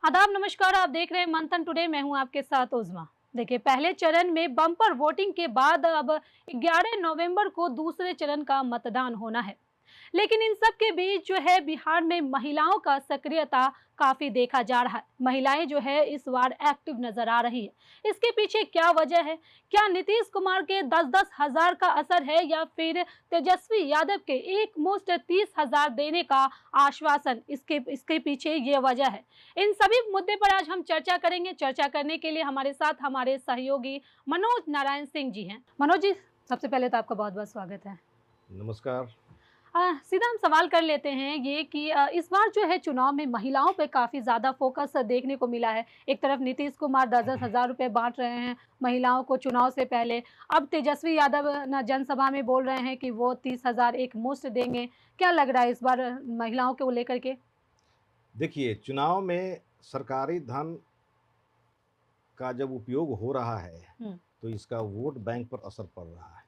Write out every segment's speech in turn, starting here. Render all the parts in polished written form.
आदाब नमस्कार, आप देख रहे हैं मंथन टुडे। मैं हूं आपके साथ उज़मा। देखिए, पहले चरण में बम्पर वोटिंग के बाद अब 11 नवंबर को दूसरे चरण का मतदान होना है। लेकिन इन सब के बीच जो है बिहार में महिलाओं का सक्रियता काफी देखा जा रहा है। महिलाएं जो है इस बार एक्टिव नजर आ रही है। इसके पीछे क्या वजह है? क्या नीतीश कुमार के 10-10 हजार का असर है या फिर तेजस्वी यादव के एक मुश्त 30,000 देने का आश्वासन? इसके पीछे ये वजह है। इन सभी मुद्दे पर आज हम चर्चा करेंगे। चर्चा करने के लिए हमारे साथ हमारे सहयोगी मनोज नारायण सिंह जी हैं। मनोज जी, सबसे पहले तो आपका बहुत बहुत स्वागत है। नमस्कार। सीधा हम सवाल कर लेते हैं ये कि इस बार जो है चुनाव में महिलाओं पे काफ़ी ज़्यादा फोकस देखने को मिला है। एक तरफ नीतीश कुमार 10-10 हज़ार रुपए बाँट रहे हैं महिलाओं को चुनाव से पहले। अब तेजस्वी यादव न जनसभा में बोल रहे हैं कि वो 30,000 एक मुश्त देंगे। क्या लग रहा है इस बार महिलाओं को लेकर के? देखिए, चुनाव में सरकारी धन का जब उपयोग हो रहा है, हुँ, तो इसका वोट बैंक पर असर पड़ रहा है।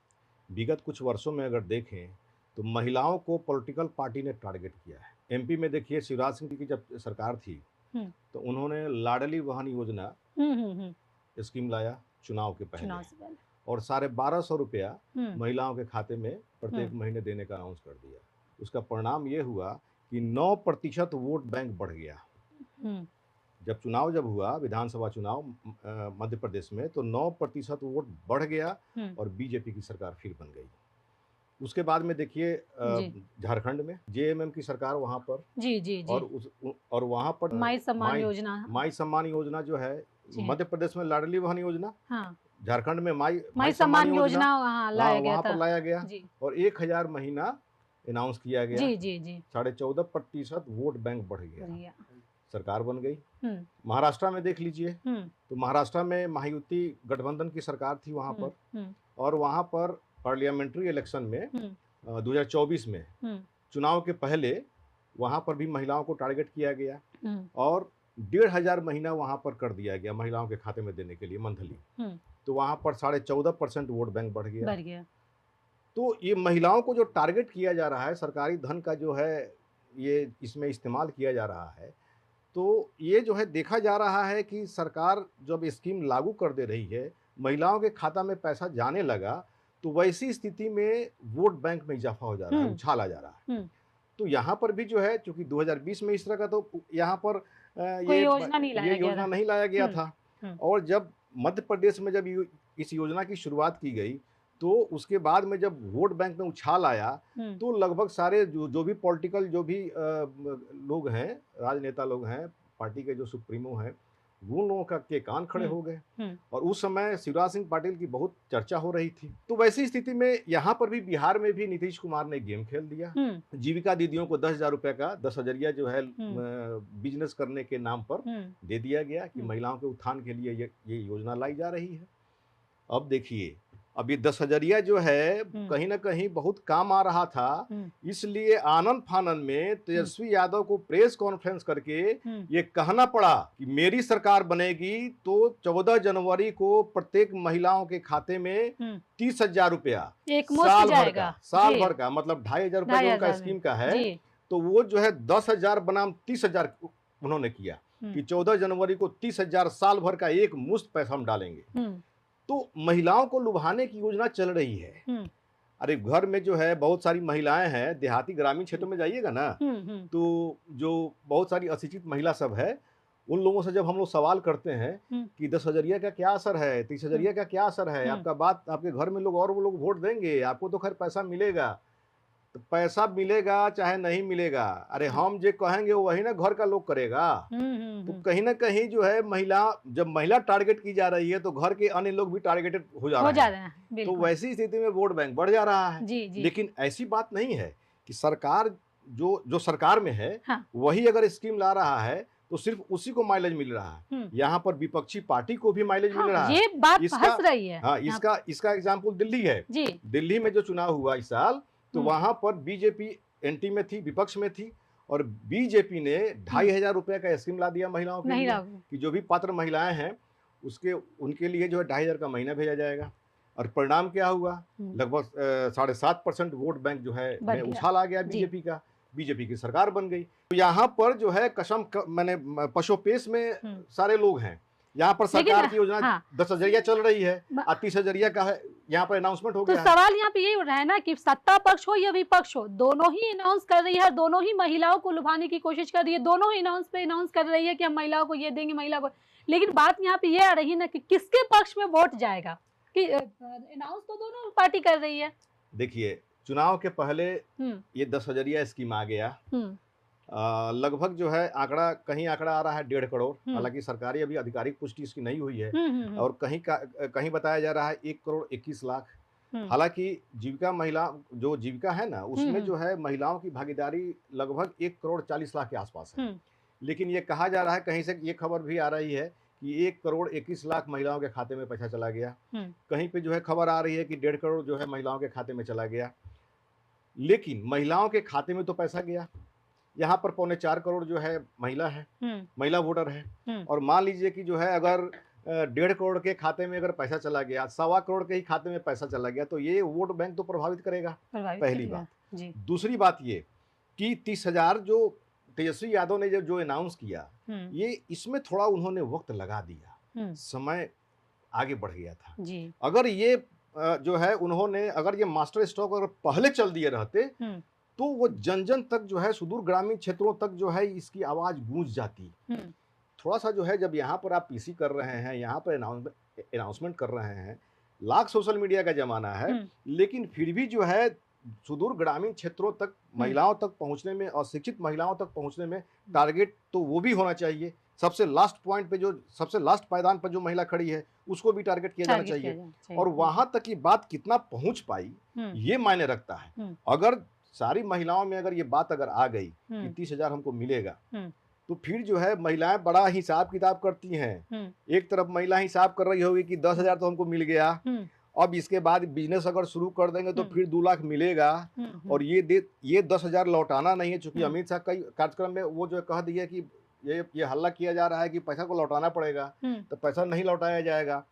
विगत कुछ वर्षों में अगर देखें, तो महिलाओं को पॉलिटिकल पार्टी ने टारगेट किया है। एमपी में देखिए शिवराज सिंह जी की जब सरकार थी, हुँ, तो उन्होंने लाडली बहन योजना हुँ, स्कीम लाया चुनाव के पहले चुनाव से पहले। और 1250 रुपया हुँ, महिलाओं के खाते में प्रत्येक हुँ, महीने देने का अनाउंस कर दिया। उसका परिणाम ये हुआ कि 9% वोट बैंक बढ़ गया। हुँ, जब हुआ विधानसभा चुनाव मध्य प्रदेश में, तो 9% वोट बढ़ गया हुँ, और बीजेपी की सरकार फिर बन गई। उसके बाद में देखिए जी। झारखंड में जेएमएम की सरकार वहाँ पर जी, जी, जी। और वहाँ पर माई सम्मान माई योजना। माई सम्मान योजना जो है, जी, मध्य प्रदेश में लाडली बहन योजना, हाँ। झारखंड में माई माई माई सम्मान सम्मान योजना, योजना वहाँ हाँ, लाया गया वहाँ पर था। लाया गया जी। और 1000 महीना अनाउंस किया गया। जी, जी, जी। 14.5% वोट बैंक बढ़ गया, बढ़िया। सरकार बन गई। हुँ, महाराष्ट्र में देख लीजिए, हुँ, तो महाराष्ट्र में महायुति गठबंधन की सरकार थी वहाँ हुँ, पर हुँ, और वहाँ पर पार्लियामेंट्री इलेक्शन में हुँ, 2024 में हुँ, चुनाव के पहले वहाँ पर भी महिलाओं को टारगेट किया गया हुँ, और 1500 महीना वहाँ पर कर दिया गया महिलाओं के खाते में देने के लिए मंथली। हुँ, तो वहाँ पर 14.5% वोट बैंक बढ़ गया। बढ़ गया। तो ये महिलाओं को जो टारगेट किया जा रहा है, सरकारी धन का जो है ये इसमें इस्तेमाल किया जा रहा है, तो ये जो है देखा जा रहा है कि सरकार जब स्कीम लागू कर दे रही है, महिलाओं के खाता में पैसा जाने लगा, तो वैसी स्थिति में वोट बैंक में इजाफा हो जा रहा है, हुँ, उछाल आ जा रहा है। हुँ, तो यहाँ पर भी जो है चूँकि 2020 में इस तरह का तो यहाँ पर कोई योजना नहीं ये लाया गया योजना था। नहीं लाया गया हुँ, था हुँ, और जब मध्य प्रदेश में जब इस योजना की शुरुआत की गई, तो उसके बाद में जब वोट बैंक में उछाल आया, हुँ, तो लगभग सारे जो भी पॉलिटिकल जो भी लोग हैं, राजनेता लोग हैं, पार्टी के जो सुप्रीमो हैं, वो लोगों का के कान खड़े हुँ, हो गए हुँ, और उस समय शिवराज सिंह पाटिल की बहुत चर्चा हो रही थी। तो वैसी स्थिति में यहाँ पर भी बिहार में भी नीतीश कुमार ने गेम खेल दिया। हुँ, जीविका दीदियों को 10,000 रुपए का 10 हज़रिया जो है हुँ, बिजनेस करने के नाम पर हुँ, दे दिया गया कि हुँ, महिलाओं के उत्थान के लिए ये योजना लाई जा रही है। अब देखिए, अब ये 10 हज़रिया जो है हुँ, कहीं न कहीं बहुत काम आ रहा था, हुँ, इसलिए आनन-फानन में हुँ, तेजस्वी यादव को प्रेस कॉन्फ्रेंस करके हुँ, ये कहना पड़ा कि मेरी सरकार बनेगी तो 14 जनवरी को प्रत्येक महिलाओं के खाते में हुँ, 30,000 रुपया एक मुश्त जाएगा। साल जी, भर का मतलब 2,500 रुपए जो उनका 2,500 में। स्कीम का है, जी, तो वो जो है 10,000 बनाम 30,000 उन्होंने किया हुँ, कि 14 जनवरी को 30,000 साल भर का एक मुश्त पैसा हम डालेंगे। हुँ, तो महिलाओं को लुभाने की योजना चल रही है। हुँ, अरे घर में जो है बहुत सारी महिलाएँ हैं, देहाती ग्रामीण हुँ, क्षेत्रों में जाइएगा ना, हुँ, हुँ, तो जो बहुत सारी अशिक्षित महिला सब है, उन लोगों से जब हम लोग सवाल करते हैं हुँ, कि 10 हज़रिया का क्या असर है, 30 हुँ, हज़रिया का क्या असर है, हुँ, आपका बात आपके घर में लोग और वो लोग वोट देंगे, आपको तो खैर पैसा मिलेगा। तो पैसा मिलेगा चाहे नहीं मिलेगा, अरे हुँ, हम जो कहेंगे वही ना घर का लोग करेगा। हुँ, हुँ, तो हुँ, कहीं न कहीं जो है जब महिला टारगेट की जा रही है, तो घर के अन्य लोग भी टारगेटेड हो जा हो रहे जा हैं। रहा है, तो बिल्कुल। वैसी स्थिति में वोट बैंक बढ़ जा रहा है। जी, जी, लेकिन ऐसी बात नहीं है कि सरकार जो जो सरकार में है, हाँ, वही अगर स्कीम ला रहा है, तो सिर्फ़ उसी को माइलेज मिल रहा है। हुँ। यहाँ पर विपक्षी पार्टी को भी माइलेज मिल हाँ, रहा है। ये बात इसका फँस रही है हाँ, यहाँ। इसका एग्ज़ाम्पल दिल्ली है। जी, दिल्ली में जो चुनाव हुआ इस साल, तो हुँ, वहाँ पर बीजेपी एंटी में थी, विपक्ष में थी और बीजेपी ने हुँ, 2,500 रुपए का स्कीम ला दिया महिलाओं के नहीं लिए लागू। कि जो भी पात्र महिलाएँ हैं, उनके लिए जो है 2,500 का महीना भेजा जाएगा। और परिणाम क्या हुआ? हुँ, लगभग 7.5% वोट बैंक जो है बढ़ में गया। उछाल आ गया जी, बीजेपी का। बीजेपी की सरकार बन गई। तो यहाँ पर जो है मैंने पशुपेश में सारे लोग हैं। यहाँ पर सरकार की योजना हाँ, 10,000 चल रही है, 30,000 का है, यहाँ पर अनाउंसमेंट हो तो गया है। सवाल यहाँ पे यही हो रहा है ना कि सत्ता पक्ष हो या विपक्ष हो, दोनों ही अनाउंस कर रही है, दोनों ही महिलाओं को लुभाने की कोशिश कर रही है, दोनों ही अनाउंस कर रही है कि हम महिलाओं को ये देंगे, महिला को। लेकिन बात यहाँ पे ये आ रही है ना कि किसके पक्ष में वोट जाएगा, कि अनाउंस तो दोनों पार्टी कर रही है। देखिए, चुनाव के पहले ये 10,000 स्कीम आ गया। लगभग जो है कहीं आंकड़ा आ रहा है 1.5 करोड़, हालांकि सरकारी अभी आधिकारिक पुष्टि इसकी नहीं हुई है, और कहीं बताया जा रहा है 1,21,00,000। हालांकि जीविका है ना, उसमें जो है महिलाओं की भागीदारी लगभग 1,40,00,000 के आसपास है। लेकिन ये कहा जा रहा है, कहीं से ये खबर भी आ रही है कि 1,21,00,000 महिलाओं के खाते में पैसा चला गया। कहीं पे जो है खबर आ रही है कि 1.5 करोड़ जो है महिलाओं के खाते में चला गया। लेकिन महिलाओं के खाते में तो पैसा गया, यहाँ पर 3.25 करोड़ जो है महिला है, महिला वोटर है। और मान लीजिए कि जो है अगर 1.5 करोड़ के खाते में अगर पैसा चला गया, 1.25 करोड़ के ही खाते में पैसा चला गया, तो ये वोट बैंक तो प्रभावित करेगा, पहली बात। दूसरी बात ये कि 30,000 जो तेजस्वी यादव ने जो अनाउंस किया, ये इसमें थोड़ा उन्होंने वक्त लगा दिया, समय आगे बढ़ गया था। अगर ये जो है उन्होंने अगर ये मास्टर स्ट्रोक अगर पहले चल दिए रहते, तो वो जन जन तक जो है, सुदूर ग्रामीण क्षेत्रों तक जो है इसकी आवाज गूंज जाती। थोड़ा सा जो है, जब यहाँ पर आप पीसी कर रहे हैं, यहाँ पर अनाउंसमेंट कर रहे हैं, लाख सोशल मीडिया का जमाना है, लेकिन फिर भी जो है सुदूर ग्रामीण क्षेत्रों तक महिलाओं तक पहुंचने में और शिक्षित महिलाओं तक पहुंचने में टारगेट तो वो भी होना चाहिए। सबसे लास्ट पॉइंट पे जो सबसे लास्ट पायदान पर जो महिला खड़ी है, उसको भी टारगेट किया जाना चाहिए। और वहां तक की बात कितना पहुंच पाई, ये मायने रखता है। अगर सारी महिलाओं में अगर ये बात अगर आ गई कि 30,000 हमको मिलेगा, तो फिर जो है महिलाएं बड़ा हिसाब किताब करती हैं। एक तरफ महिला हिसाब कर रही होगी कि 10,000 तो हमको मिल गया, अब इसके बाद बिजनेस अगर शुरू कर देंगे तो फिर 2 लाख मिलेगा, और ये 10,000 लौटाना नहीं है। चूंकि अमित शाह कई कार्यक्रम में वो जो कह दिया कि ये हल्ला किया जा रहा है कि पैसा को लौटाना पड़ेगा, तो पैसा नहीं लौटाया जाएगा।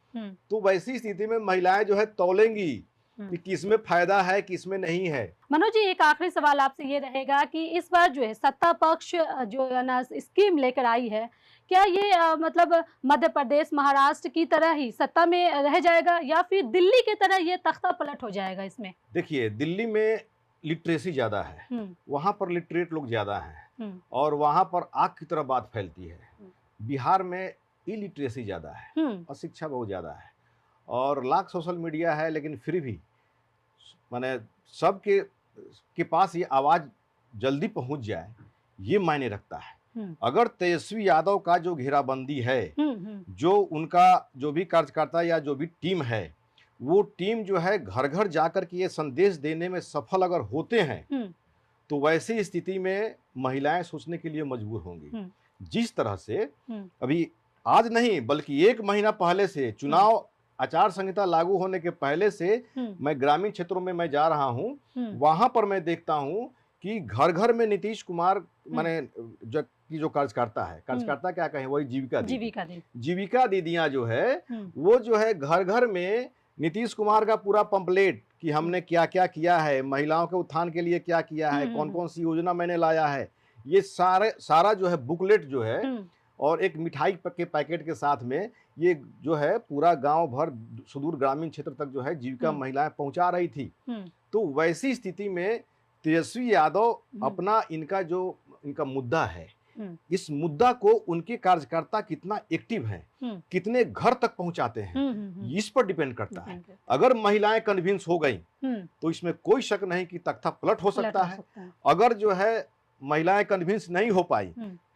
तो वैसी स्थिति में महिलाएं जो है तौलेंगी कि किसमें फायदा है, किसमें नहीं है। मनोज जी, एक आखिरी सवाल आपसे ये रहेगा कि इस बार जो है सत्ता पक्ष जो है ना स्कीम लेकर आई है, क्या ये मतलब मध्य प्रदेश, महाराष्ट्र की तरह ही सत्ता में रह जाएगा, या फिर दिल्ली की तरह ये तख्ता पलट हो जाएगा इसमें? देखिए, दिल्ली में लिटरेसी ज्यादा है, वहां पर लिटरेट लोग ज्यादा हैं, और वहां पर आग की तरह बात फैलती है। बिहार में इलिटरेसी ज्यादा है और शिक्षा बहुत ज्यादा है, और लाख सोशल मीडिया है, लेकिन फिर भी माने सबके पास ये आवाज जल्दी पहुंच जाए, ये मायने रखता है। अगर तेजस्वी यादव का जो घेराबंदी है, जो उनका जो भी कार्यकर्ता या जो भी टीम है, वो टीम जो है घर घर जाकर के ये संदेश देने में सफल अगर होते हैं, तो वैसी स्थिति में महिलाएं सोचने के लिए मजबूर होंगी। जिस तरह से अभी आज नहीं बल्कि 1 महीना पहले से, चुनाव आचार संहिता लागू होने के पहले से मैं ग्रामीण क्षेत्रों में मैं जा रहा हूं, वहां पर मैं देखता हूं कि घर घर में नीतीश कुमार माने जो कार्यकर्ता क्या कहें, वही जीविका दीदियां जो है, वो जो है घर घर में नीतीश कुमार का पूरा पंपलेट कि हमने क्या क्या किया है, महिलाओं के उत्थान के लिए क्या किया है, कौन कौन सी योजना मैंने लाया है, ये सारा जो है बुकलेट जो है, और एक मिठाई के पैकेट के साथ में ये जो है पूरा गांव भर सुदूर ग्रामीण क्षेत्र तक जो है जीविका महिलाएं पहुंचा रही थी। तो वैसी स्थिति में तेजस्वी यादव अपना इनका मुद्दा है, इस मुद्दा को उनके कार्यकर्ता कितना एक्टिव हैं, कितने घर तक पहुंचाते हैं, इस पर डिपेंड करता है। अगर महिलाएं कन्विंस हो गई तो इसमें कोई शक नहीं कि तख्ता पलट हो सकता है। अगर जो है महिलाएं कन्विंस नहीं हो पाई,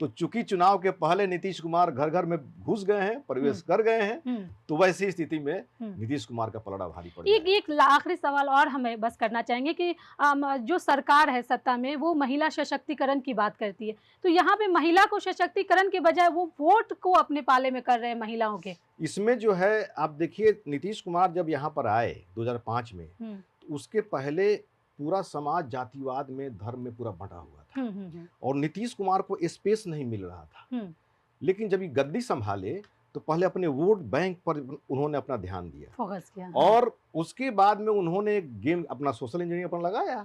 तो चूंकि चुनाव के पहले नीतीश कुमार घर घर में घुस गए हैं, प्रवेश कर गए हैं, तो वैसी स्थिति में नीतीश कुमार का पलड़ा भारी पड़ जाएगा। एक आखिरी सवाल और हमें बस करना चाहेंगे कि जो सरकार है सत्ता में, वो महिला सशक्तिकरण की बात करती है, तो यहाँ पे महिला को सशक्तिकरण के बजाय वो वोट को अपने पाले में कर रहे हैं महिलाओं के। इसमें जो है आप देखिए, नीतीश कुमार जब यहाँ पर आए 2005 में, तो उसके पहले पूरा समाज जातिवाद में, धर्म में पूरा बंटा हुआ था, और नीतीश कुमार को स्पेस नहीं मिल रहा था। लेकिन जब ये गद्दी संभाले तो पहले अपने वोट बैंक पर उन्होंने अपना ध्यान दिया, फोकस किया, और उसके बाद में उन्होंने गेम अपना सोशल इंजीनियरिंग पर लगाया,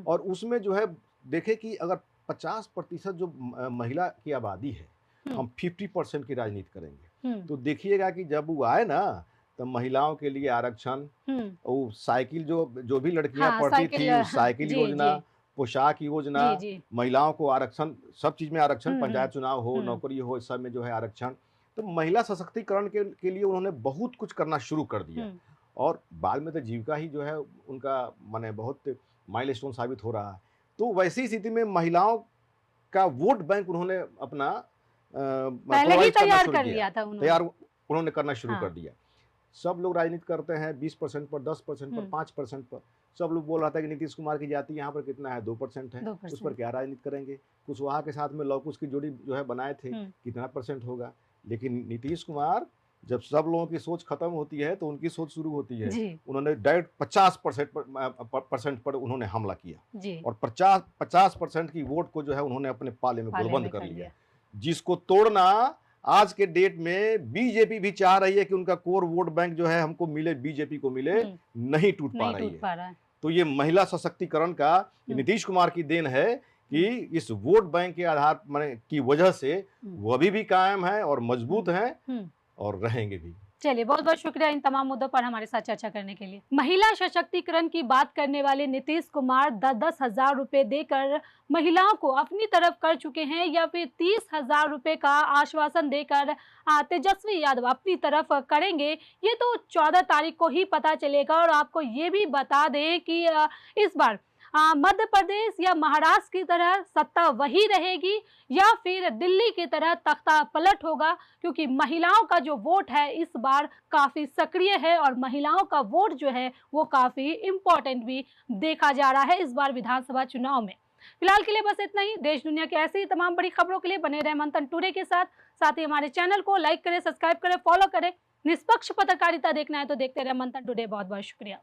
और उसमें जो है देखें कि अगर 50% जो महिला की आबादी है, हम 50% की राजनीति करेंगे, तो देखिएगा कि जब वो आए ना, तो महिलाओं के लिए आरक्षण, वो साइकिल जो भी लड़कियां हाँ, पढ़ती साइकिल थी, साइकिल जी, योजना, जी, पोशाक योजना, जी, जी। महिलाओं को आरक्षण, सब चीज में आरक्षण, हुँ, पंचायत चुनाव हो, हुँ, नौकरी हो, इस सब में जो है आरक्षण। तो महिला सशक्तिकरण के लिए उन्होंने बहुत कुछ करना शुरू कर दिया, हुँ, और बाद में तो जीविका ही जो है उनका माने बहुत माइलस्टोन साबित हो रहा है। तो वैसी स्थिति में महिलाओं का वोट बैंक उन्होंने अपना पहले ही प्रोवाइड करना तैयार शुरू कर किया, लिया था उन्होंने। तैयार उन्होंने करना शुरू कर हाँ, दिया। सब लोग राजनीति करते हैं 20% पर, 10% पर, हुँ, 5% पर। सब लोग बोल रहा था कि नीतीश कुमार की जाति यहाँ पर कितना है, 2% है, उस पर 2%। क्या राजनीति करेंगे। कुशवाहा के साथ में लव कुश की जोड़ी जो है बनाए थे, हुँ, कितना परसेंट होगा। लेकिन नीतीश कुमार, जब सब लोगों की सोच खत्म होती है तो उनकी सोच शुरू होती है। जी, उन्होंने डायरेक्ट 50% परसेंट पर उन्होंने हमला किया, जी, और 50% की वोट को जो है उन्होंने अपने पाले में पाले गोलबंद में कर कर लिया, लिया। जिसको तोड़ना आज के डेट में बीजेपी भी चाह रही है कि उनका कोर वोट बैंक जो है हमको मिले, बीजेपी को मिले, हुँ, नहीं टूट पा नहीं रही टूट है। पा रहा है। तो ये महिला सशक्तिकरण का, ये हुँ, नीतीश कुमार की देन है कि हुँ, इस वोट बैंक के आधार माने की वजह से हुँ, वो अभी भी कायम है और मजबूत हुँ, हैं, हुँ। और रहेंगे भी। चलिए, बहुत-बहुत शुक्रिया इन तमाम मुद्दों पर हमारे साथ चर्चा करने के लिए। महिला सशक्तिकरण की बात करने वाले नीतीश कुमार 10-10 हज़ार रुपए देकर महिलाओं को अपनी तरफ कर चुके हैं, या फिर 30 हज़ार रुपए का आश्वासन देकर तेजस्वी यादव अपनी तरफ करेंगे, ये तो 14 तारीख को ही पता चलेगा। और आपको ये भी बता दें कि इस बार मध्य प्रदेश या महाराष्ट्र की तरह सत्ता वही रहेगी, या फिर दिल्ली की तरह तख्ता पलट होगा, क्योंकि महिलाओं का जो वोट है इस बार काफ़ी सक्रिय है, और महिलाओं का वोट जो है वो काफ़ी इम्पोर्टेंट भी देखा जा रहा है इस बार विधानसभा चुनाव में। फिलहाल के लिए बस इतना ही। देश दुनिया की ऐसी ही तमाम बड़ी खबरों के लिए बने रहे मंथन टुडे के साथ। साथ ही हमारे चैनल को लाइक करें, सब्सक्राइब करें, फॉलो करें। निष्पक्ष पत्रकारिता देखना है तो देखते रहे मंथन टुडे। बहुत बहुत शुक्रिया।